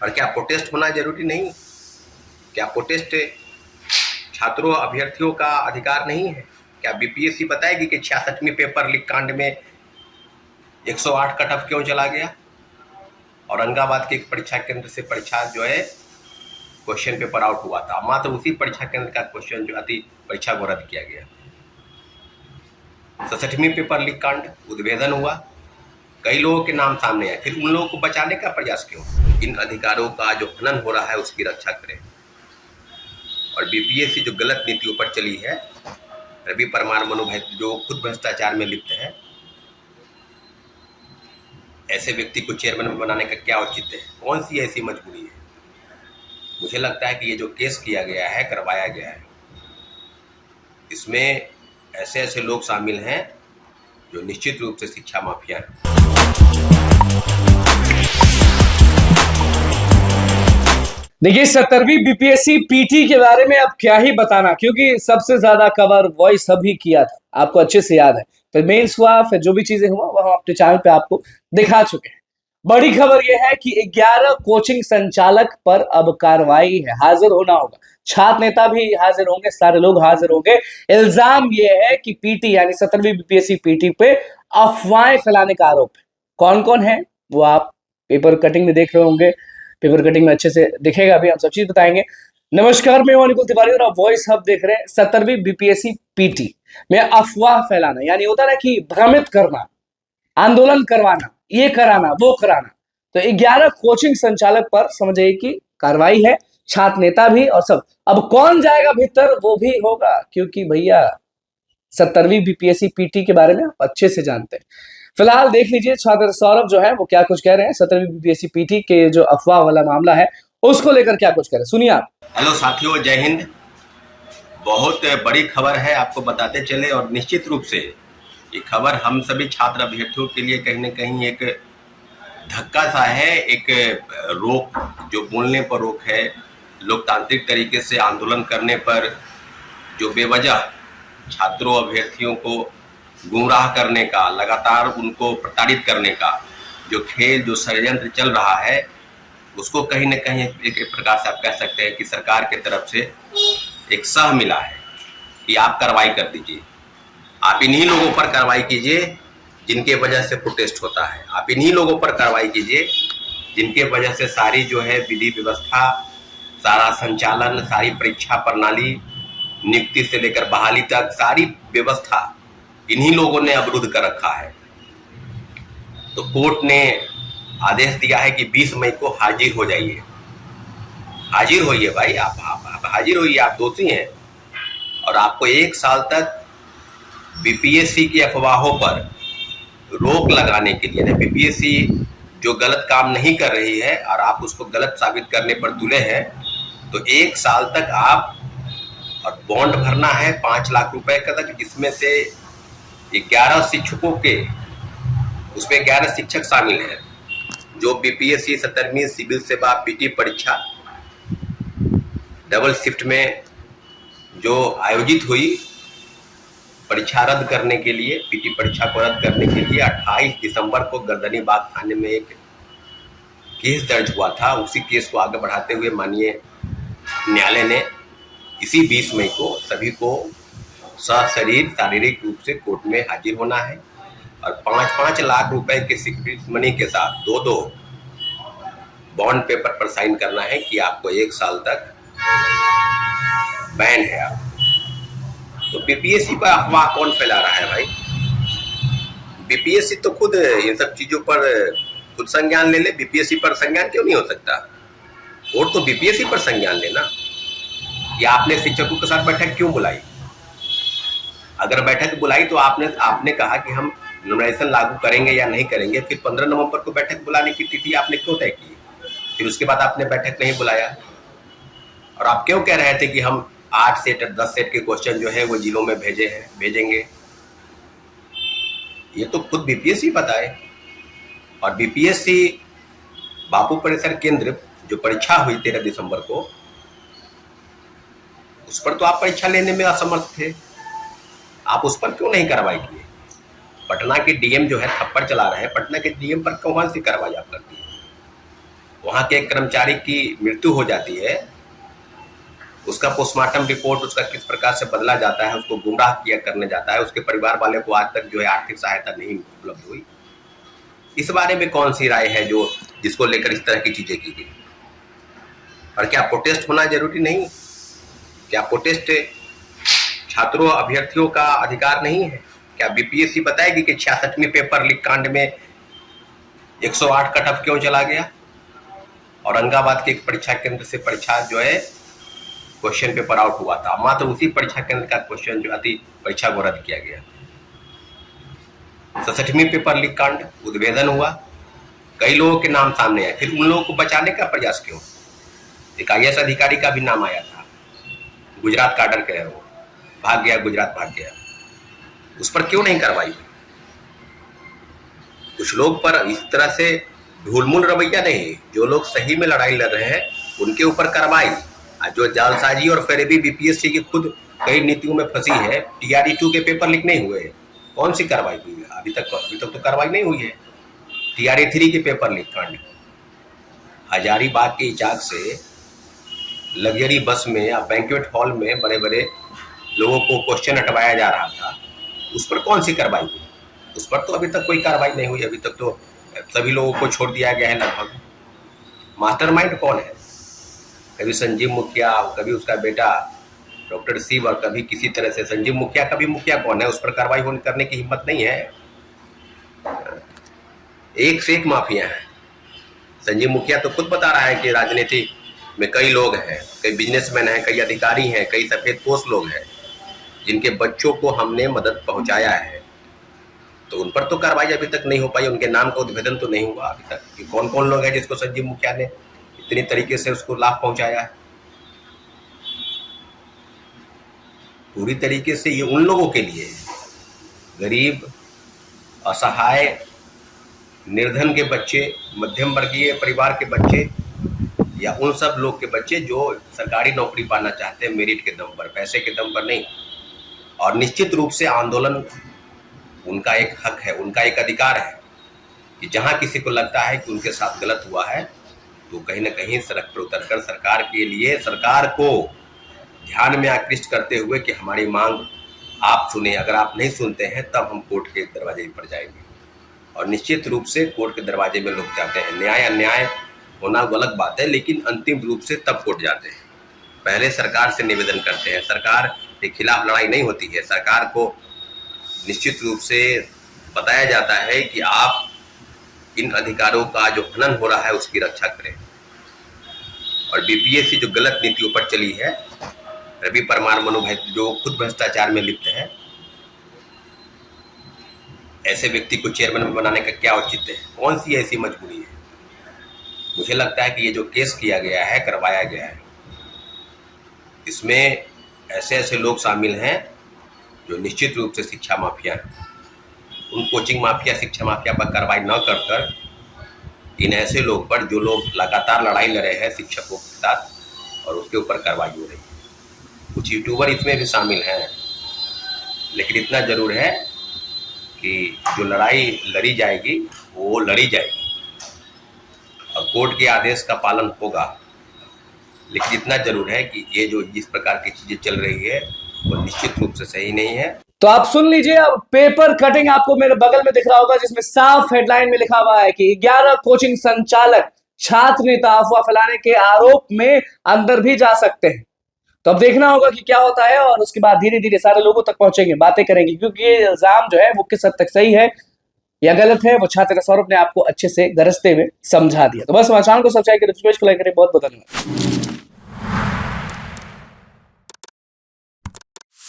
और क्या प्रोटेस्ट होना जरूरी नहीं? क्या प्रोटेस्ट छात्रों अभ्यर्थियों का अधिकार नहीं है? क्या बीपीएससी बताएगी कि 66वीं पेपर लीक कांड में 108 कट ऑफ क्यों चला गया? औरंगाबाद के एक परीक्षा केंद्र से परीक्षा जो है क्वेश्चन पेपर आउट हुआ था, मात्र उसी परीक्षा केंद्र का क्वेश्चन जो अति परीक्षा को रद्द किया गया। 67वीं पेपर लीक कांड उद्भेदन हुआ, कई लोगों के नाम सामने आए, फिर उन लोगों को बचाने का प्रयास क्यों? इन अधिकारों का जो हनन हो रहा है उसकी रक्षा करें। और बीपीएससी जो गलत नीतियों पर चली है, रवि परमार मनु भाई जो खुद भ्रष्टाचार में लिप्त है, ऐसे व्यक्ति को चेयरमैन बनाने का क्या औचित्य है? कौन सी ऐसी मजबूरी है? मुझे लगता है कि ये जो केस किया गया है, करवाया गया है, इसमें ऐसे ऐसे लोग शामिल हैं जो निश्चित रूप से शिक्षा माफिया हैं। देखिए 70वीं बीपीएससी पीटी के बारे में अब क्या ही बताना, क्योंकि सबसे ज्यादा कवर वॉइस हब ही किया था, आपको अच्छे से याद है। फिर मेंस हुआ, फिर जो भी चीजें हुआ वह हम अपने चैनल पे आपको दिखा चुके हैं। बड़ी खबर यह है कि 11 कोचिंग संचालक पर अब कार्रवाई है, हाजिर होना होगा। छात्र नेता भी हाजिर होंगे, सारे लोग हाजिर होंगे। इल्जाम यह है कि पीटी यानी 70वीं बीपीएससी पीटी पे अफवाहें फैलाने का आरोप है। कौन कौन है वो आप पेपर कटिंग में देख रहे होंगे, पेपर कटिंग में अच्छे से दिखेगा, अभी हम सब चीज बताएंगे। नमस्कार, मैं अनुकूल तिवारी और आप वॉइस हब देख रहे हैं। 70वीं बीपीएससी पीटी में अफवाह फैलाना यानी होता है कि भ्रमित करना, आंदोलन करवाना, ये कराना वो कराना। तो 11 कोचिंग संचालक पर समझिए कि कार्रवाई है, छात्र नेता भी और सब। अब कौन जाएगा भीतर वो भी होगा, क्योंकि भैया 70वीं बीपीएससी पीटी के बारे में आप अच्छे से जानते हैं। फिलहाल देख लीजिए छात्र सौरभ जो है वो क्या कुछ कह रहे हैं। 70वीं बीपीएससी पीटी के जो अफवाह वाला मामला है उसको लेकर क्या कुछ कह रहे हैं, सुनिए आप। हेलो साथियों, जय हिंद। बहुत बड़ी खबर है, आपको बताते चले। और निश्चित रूप से ये खबर हम सभी छात्र अभ्यर्थियों के लिए कहीं ना कहीं एक धक्का सा है, एक रोक, जो बोलने पर रोक है, लोकतांत्रिक तरीके से आंदोलन करने पर जो बेवजह छात्रों अभ्यर्थियों को गुमराह करने का, लगातार उनको प्रताड़ित करने का जो खेल, जो षड्यंत्र चल रहा है, उसको कहीं ना कहीं एक प्रकार से आप कह सकते हैं कि सरकार के तरफ से एक सह मिला है कि आप कार्रवाई कर दीजिए, आप इन्हीं लोगों पर कार्रवाई कीजिए जिनके वजह से प्रोटेस्ट होता है, आप इन्हीं लोगों पर कार्रवाई कीजिए जिनके वजह से सारी जो है विधि व्यवस्था, सारा संचालन, सारी परीक्षा प्रणाली, नियुक्ति से लेकर बहाली तक सारी व्यवस्था इन्हीं लोगों ने अवरुद्ध कर रखा है। तो कोर्ट ने आदेश दिया है कि 20 मई को हाजिर हो जाइए। हाजिर होइए भाई, आप हाजिर होइए, आप दोषी हैं। और आपको 1 साल तक बीपीएससी की अफवाहों पर रोक लगाने के लिए, बीपीएससी जो गलत काम नहीं कर रही है और आप उसको गलत साबित करने पर तुले हैं, तो 1 साल तक आप, और बॉन्ड भरना है 5 लाख रुपए का तक, जिसमें से 11 शिक्षकों के, उसमें 11 शिक्षक शामिल हैं जो बीपीएससी 70वीं सिविल सेवा पीटी परीक्षा डबल शिफ्ट में जो आयोजित हुई, परीक्षा रद्द करने के लिए, पीटी परीक्षा को रद्द करने के लिए 28 दिसंबर को गर्दनीबाग थाने में एक केस दर्ज हुआ था। उसी केस को आगे बढ़ाते हुए माननीय न्यायालय ने इसी 20 मई को सभी को सशरीर शारीरिक रूप से कोर्ट में हाजिर होना है और 5-5 लाख रुपए के सिक्योरिटी मनी के साथ 2-2 बॉन्ड पेपर पर साइन करना है कि आपको 1 साल तक बैन है। आप तो बीपीएससी पर अफवाह कौन फैला रहा है भाई? बीपीएससी तो खुद इन सब चीजों पर खुद संज्ञान ले ले। बीपीएससी पर संज्ञान क्यों नहीं हो सकता? कोर्ट तो बीपीएससी पर संज्ञान लेना कि आपने शिक्षकों के साथ बैठक क्यों बुलाई। अगर बैठक बुलाई तो आपने कहा कि हम नॉमिनेशन लागू करेंगे या नहीं करेंगे, फिर 15 नवंबर को बैठक बुलाने की तिथि आपने क्यों तय की? फिर उसके बाद आपने बैठक नहीं बुलाया और आप क्यों कह रहे थे कि हम 8 सेट 10 सेट के क्वेश्चन जो है वो जिलों में भेजेंगे। ये तो खुद बीपीएससी बताए। और बीपीएससी बापू परिसर केंद्र जो परीक्षा हुई 13 दिसंबर को, उस पर तो आप परीक्षा लेने में असमर्थ थे, आप उस पर क्यों नहीं कार्रवाई किए? पटना के डीएम जो है थप्पड़ चला रहे हैं, पटना के डीएम पर कौन सी कार्रवाई आप करती है? वहां के एक कर्मचारी की मृत्यु हो जाती है, उसका पोस्टमार्टम रिपोर्ट उसका किस प्रकार से बदला जाता है, उसको गुमराह किया करने जाता है, उसके परिवार वाले को आज तक जो है आर्थिक सहायता नहीं उपलब्ध हुई। इस बारे में कौन सी राय है जो जिसको लेकर इस तरह की चीजें की गई? और क्या प्रोटेस्ट होना जरूरी नहीं? क्या प्रोटेस्ट छात्रों अभ्यर्थियों का अधिकार नहीं है? क्या बीपीएससी बताएगी कि 66वीं पेपर लीक कांड में 108 कट ऑफ क्यों चला गया? औरंगाबाद के एक परीक्षा केंद्र से परीक्षा जो है क्वेश्चन पेपर आउट हुआ था, मात्र उसी परीक्षा केंद्र का क्वेश्चन जो थी परीक्षा को रद्द किया गया। 67वीं पेपर लीक कांड उद्भेदन हुआ, कई लोगों के नाम सामने आए, फिर उन लोगों को बचाने का प्रयास क्यों? एक IAS अधिकारी का भी नाम आया था, गुजरात काडर के वो भाग गया, गुजरात भाग गया, उस पर क्यों नहीं कार्रवाई हुई? कुछ लोग पर इस तरह से ढूलमुल रवैया नहीं, जो लोग सही में लड़ाई लड़ रहे हैं उनके ऊपर कार्रवाई। जो जालसाजी और फरेबी बीपीएससी की खुद कई नीतियों में फंसी है, TRE-2 के पेपर लीक नहीं हुए, कौन सी कार्रवाई हुई है? अभी तक तो कार्रवाई नहीं हुई है। TRE-3 के पेपर लीक कांड, हजारीबाग के इचाक से लग्जरी बस में या बैंक्वेट हॉल में बड़े बड़े लोगों को क्वेश्चन हटवाया जा रहा था, उस पर कौन सी कार्रवाई हुई? उस पर तो अभी तक कोई कार्रवाई नहीं हुई। अभी तक तो सभी लोगों को छोड़ दिया गया है लगभग। मास्टरमाइंड कौन है? कभी संजीव मुखिया, कभी उसका बेटा डॉक्टर शिव, और कभी किसी तरह से संजीव मुखिया का भी मुखिया कौन है, उस पर कार्रवाई करने की हिम्मत नहीं है। एक से एक माफिया है। संजीव मुखिया तो खुद बता रहा है कि राजनीति में कई लोग हैं, कई बिजनेसमैन हैं, कई अधिकारी हैं, कई सफेद पोस्ट लोग हैं जिनके बच्चों को हमने मदद पहुंचाया है, तो उन पर तो कार्रवाई अभी तक नहीं हो पाई, उनके नाम का उद्भेदन तो नहीं हुआ अभी तक कि कौन कौन लोग हैं जिसको संजीव मुखिया ने इतनी तरीके से उसको लाभ पहुंचाया है। पूरी तरीके से ये उन लोगों के लिए, गरीब, असहाय, निर्धन के बच्चे, मध्यम वर्गीय परिवार के बच्चे, या उन सब लोग के बच्चे जो सरकारी नौकरी पाना चाहते हैं मेरिट के दम पर, पैसे के दम पर नहीं। और निश्चित रूप से आंदोलन उनका एक हक है, उनका एक अधिकार है कि जहां किसी को लगता है कि उनके साथ गलत हुआ है तो कहीं ना कहीं सड़क पर उतरकर सरकार के लिए, सरकार को ध्यान में आकृष्ट करते हुए कि हमारी मांग आप सुने, अगर आप नहीं सुनते हैं तब हम कोर्ट के दरवाजे पर जाएंगे। और निश्चित रूप से कोर्ट के दरवाजे में लोग जाते हैं। न्याय अन्याय होना अलग बात है, लेकिन अंतिम रूप से तब कोर्ट जाते हैं। पहले सरकार से निवेदन करते हैं, सरकार के खिलाफ लड़ाई नहीं होती है, सरकार को निश्चित रूप से बताया जाता है कि आप इन अधिकारों का जो हनन हो रहा है उसकी रक्षा करें। और बीपीएससी जो गलत नीतियों पर चली है, रवि परमार, मनु भाई जो खुद भ्रष्टाचार में लिप्त है, ऐसे व्यक्ति को चेयरमैन बनाने का क्या औचित्य है? कौन सी ऐसी मजबूरी है? मुझे लगता है कि ये जो केस किया गया है, करवाया गया है, इसमें ऐसे ऐसे लोग शामिल हैं जो निश्चित रूप से शिक्षा माफिया हैं। उन कोचिंग माफिया, शिक्षा माफिया पर कार्रवाई न कर कर इन ऐसे लोग पर जो लोग लगातार लड़ाई लड़े हैं शिक्षकों के साथ, और उसके ऊपर कार्रवाई हो रही है। कुछ यूट्यूबर इसमें भी शामिल हैं, लेकिन इतना जरूर है कि जो लड़ाई लड़ी जाएगी वो लड़ी जाएगी और कोर्ट के आदेश का पालन होगा। लेकिन इतना जरूर है कि ये जो जिस प्रकार की चीजें चल रही है वो निश्चित रूप से सही नहीं है। तो आप सुन लीजिए, अब पेपर कटिंग आपको मेरे बगल में दिख रहा होगा, जिसमें साफ हेडलाइन में लिखा हुआ है कि 11 कोचिंग संचालक छात्र नेता अफवाह फैलाने के आरोप में अंदर भी जा सकते हैं। तो अब देखना होगा कि क्या होता है, और उसके बाद धीरे धीरे सारे लोगों तक पहुंचेंगे, बातें करेंगे, क्योंकि ये इल्जाम जो है वो किस हद तक सही है या गलत है वो छात्र सौरभ ने आपको अच्छे से गरजते हुए समझा दिया। तो बस हमारे चैनल को सब्सक्राइब करें, को लाइक करें। बहुत बहुत धन्यवाद।